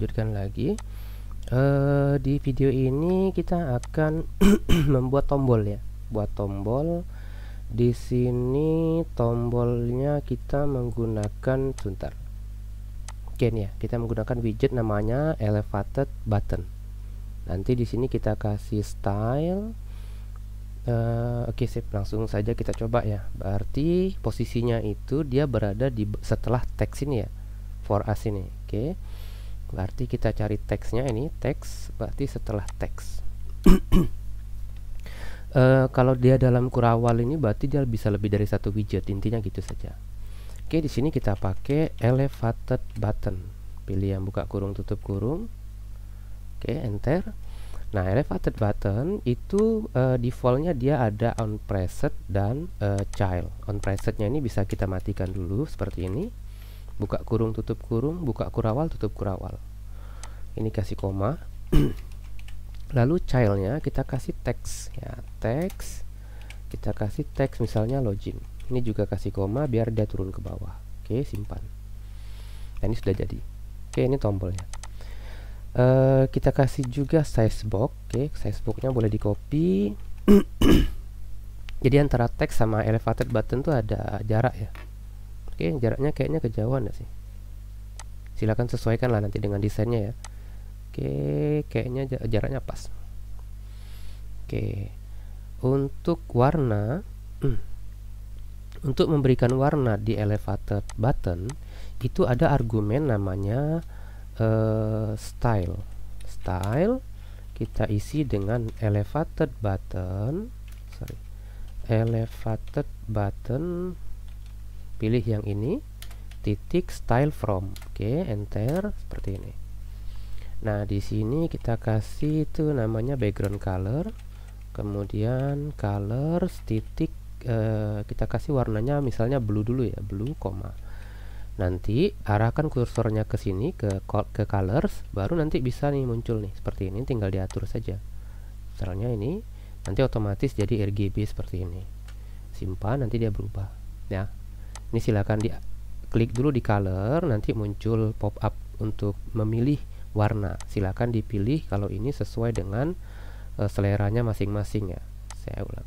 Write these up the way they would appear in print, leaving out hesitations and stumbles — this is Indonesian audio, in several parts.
lanjutkan lagi. Di video ini kita akan membuat tombol ya. Buat tombol. Di sini tombolnya kita menggunakan sebentar. Oke nih ya, kita menggunakan widget namanya elevated button. Nanti di sini kita kasih style. Oke, sip, langsung saja kita coba ya. Berarti posisinya itu dia berada di setelah teks ini ya. For us ini. Oke. Berarti kita cari teksnya ini, teks berarti setelah teks. Kalau dia dalam kurawal ini berarti dia bisa lebih dari satu widget, intinya gitu saja. Oke, di sini kita pakai elevated button. Pilih yang buka kurung tutup kurung. Oke, enter. Nah, elevated button itu defaultnya dia ada on preset dan child. On presetnya ini bisa kita matikan dulu seperti ini. Buka kurung tutup kurung, buka kurawal tutup kurawal. Ini kasih koma. Lalu childnya kita kasih teks ya, teks. Kita kasih teks misalnya login. Ini juga kasih koma biar dia turun ke bawah. Oke, simpan. Nah, ini sudah jadi. Oke, ini tombolnya. Kita kasih juga size box. Oke, size boxnya boleh di copy. Jadi antara teks sama elevated button tuh ada jarak ya. Oke, jaraknya kayaknya kejauhan ya sih. Silakan sesuaikan lah nanti dengan desainnya ya. Oke, kayaknya jaraknya pas. Oke, untuk warna, untuk memberikan warna di elevated button itu ada argumen namanya style. Style kita isi dengan elevated button. Elevated button. Pilih yang ini, titik style from. Oke, enter seperti ini. Nah, di sini kita kasih itu namanya background color. Kemudian colors titik kita kasih warnanya misalnya blue dulu ya, blue koma. Nanti arahkan kursornya ke sini ke colors, baru nanti bisa nih muncul nih seperti ini, tinggal diatur saja. Misalnya ini nanti otomatis jadi RGB seperti ini. Simpan, nanti dia berubah ya. Ini silakan klik dulu di color, nanti muncul pop up untuk memilih warna. Silakan dipilih kalau ini sesuai dengan seleranya masing-masing ya. Saya ulang.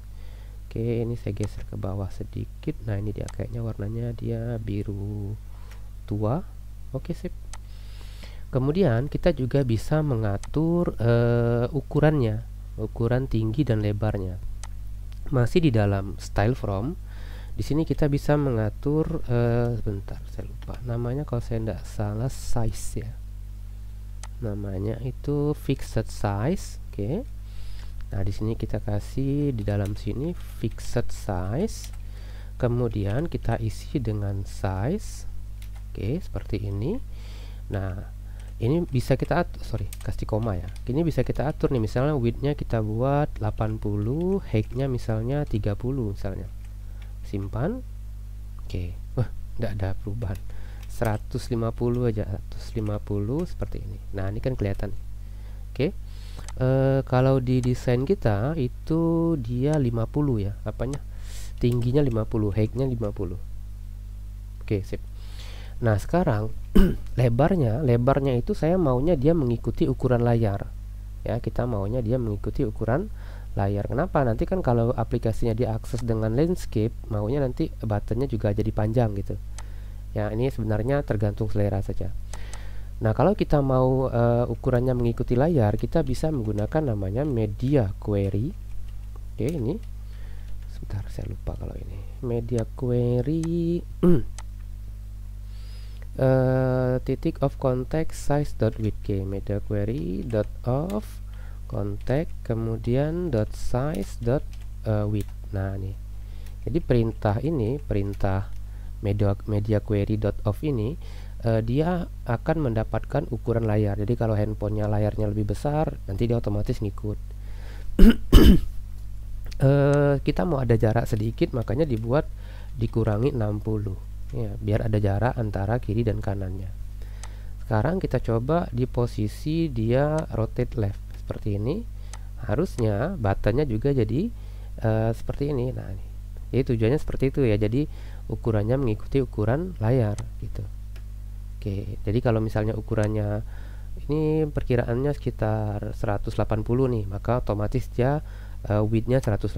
Oke, ini saya geser ke bawah sedikit. Nah, ini dia kayaknya warnanya dia biru tua. Oke, sip. Kemudian kita juga bisa mengatur ukurannya, ukuran tinggi dan lebarnya. Masih di dalam style from. Di sini kita bisa mengatur sebentar, saya lupa namanya kalau saya tidak salah, size ya. Namanya itu fixed size. Oke. Nah, di sini kita kasih di dalam sini fixed size. Kemudian kita isi dengan size. Oke, seperti ini. Nah, ini bisa kita atur, kasih koma ya. Ini bisa kita atur nih, misalnya width-nya kita buat 80, height-nya misalnya 30 misalnya. Simpan. Oke. Wah, tidak ada perubahan. 150 aja, 150 seperti ini. Nah, ini kan kelihatan. Oke. Kalau di desain kita itu dia 50 ya, apanya? Tingginya 50, height-nya 50. Oke, sip. Nah, sekarang lebarnya itu saya maunya dia mengikuti ukuran layar. Ya, kita maunya dia mengikuti ukuran layar. Kenapa? Nanti kan kalau aplikasinya diakses dengan landscape, maunya nanti buttonnya juga jadi panjang gitu. Ya, ini sebenarnya tergantung selera saja. Nah, kalau kita mau ukurannya mengikuti layar, kita bisa menggunakan namanya media query. Oke, ini sebentar, saya lupa kalau ini media query titik of context size dot width. Media query dot of context kemudian dot size dot width. Nah, nih, jadi perintah media query dot of ini dia akan mendapatkan ukuran layar. Jadi kalau handphonenya layarnya lebih besar, nanti dia otomatis ngikut. Kita mau ada jarak sedikit, makanya dikurangi 60 ya, biar ada jarak antara kiri dan kanannya. Sekarang kita coba di posisi dia rotate left seperti ini. Harusnya buttonnya juga jadi seperti ini. Nah, jadi tujuannya seperti itu ya. Jadi ukurannya mengikuti ukuran layar gitu. Oke, jadi kalau misalnya ukurannya ini perkiraannya sekitar 180 nih, maka otomatis dia widthnya 180.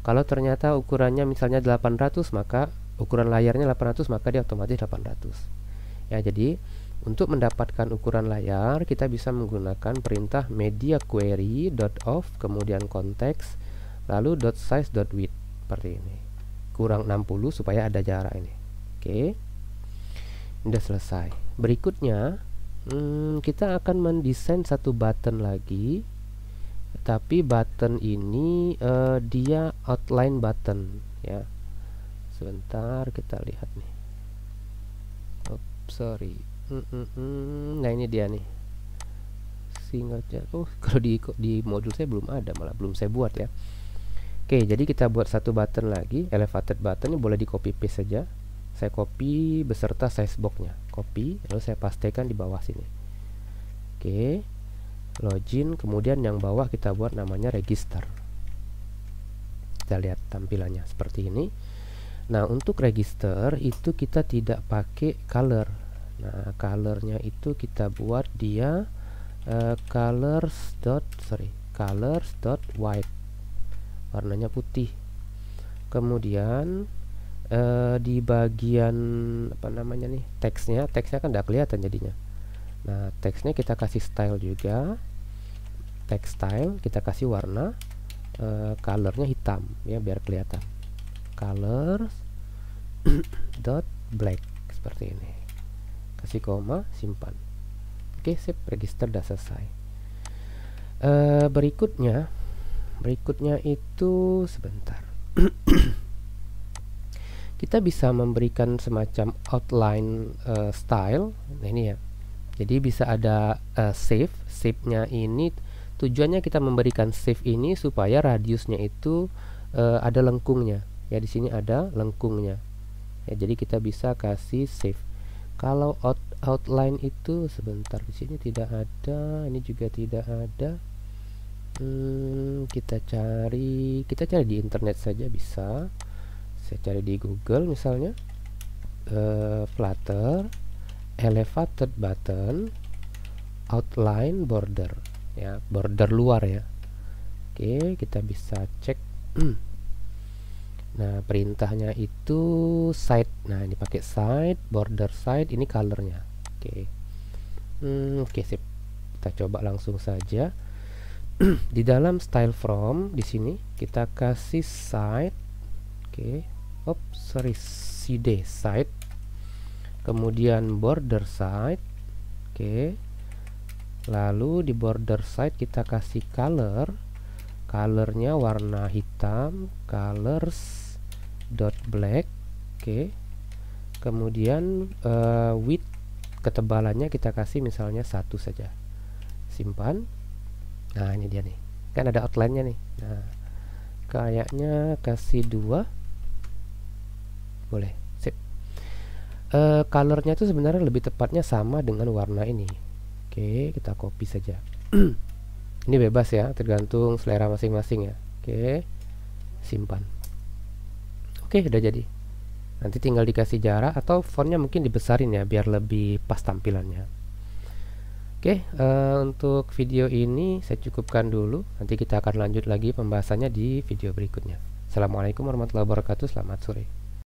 Kalau ternyata ukurannya misalnya 800, maka ukuran layarnya 800, maka dia otomatis 800 ya. Jadi untuk mendapatkan ukuran layar kita bisa menggunakan perintah media query .of kemudian konteks lalu .size.width seperti ini, kurang 60 supaya ada jarak ini. Oke, udah selesai. Berikutnya kita akan mendesain satu button lagi, tapi button ini dia outline button ya. Sebentar kita lihat nih. Sorry. Nah ini dia nih. Single chat. Oh, kalau di modul saya belum ada, malah belum saya buat ya. Oke, jadi kita buat satu button lagi, elevated button. Ini boleh di copy paste saja. Saya copy beserta size boxnya, copy, lalu saya pastekan di bawah sini. Oke, login, kemudian yang bawah kita buat namanya register. Kita lihat tampilannya seperti ini. Nah, untuk register itu kita tidak pakai color. Nah, colornya itu kita buat dia colors.white, warnanya putih. Kemudian di bagian apa namanya nih, teksnya kan tidak kelihatan jadinya. Nah, teksnya kita kasih style juga, text style kita kasih warna colornya hitam ya biar kelihatan, colors dot black seperti ini, kasih koma, simpan. Oke, sip, register udah selesai. Berikutnya itu sebentar. Kita bisa memberikan semacam outline style. Nah ini ya, jadi bisa ada shape-nya ini tujuannya kita memberikan shape ini supaya radiusnya itu ada lengkungnya ya. Di sini ada lengkungnya ya, jadi kita bisa kasih shape. Kalau outline itu sebentar, di sini tidak ada, ini juga tidak ada. Kita cari di internet saja bisa. Saya cari di Google misalnya Flutter elevated button outline border ya, border luar ya. Oke, kita bisa cek. Nah, perintahnya itu side. Nah, ini pakai side, border side, ini colornya. Oke. Oke, sip. Kita coba langsung saja. Di dalam style from di sini kita kasih side. Oke. CD side, kemudian border side. Oke, lalu di border side kita kasih colornya warna hitam, colors dot black. Oke, kemudian width ketebalannya kita kasih misalnya 1 saja, simpan. Nah, ini dia nih, kan ada outline-nya nih. Nah, kayaknya kasih 2 boleh, sip. Colornya itu sebenarnya lebih tepatnya sama dengan warna ini. Oke, kita copy saja. Ini bebas ya, tergantung selera masing-masing ya. Oke, simpan. Oke, udah jadi. Nanti tinggal dikasih jarak atau fontnya mungkin dibesarin ya biar lebih pas tampilannya. Oke, untuk video ini saya cukupkan dulu. Nanti kita akan lanjut lagi pembahasannya di video berikutnya. Assalamualaikum warahmatullahi wabarakatuh. Selamat sore.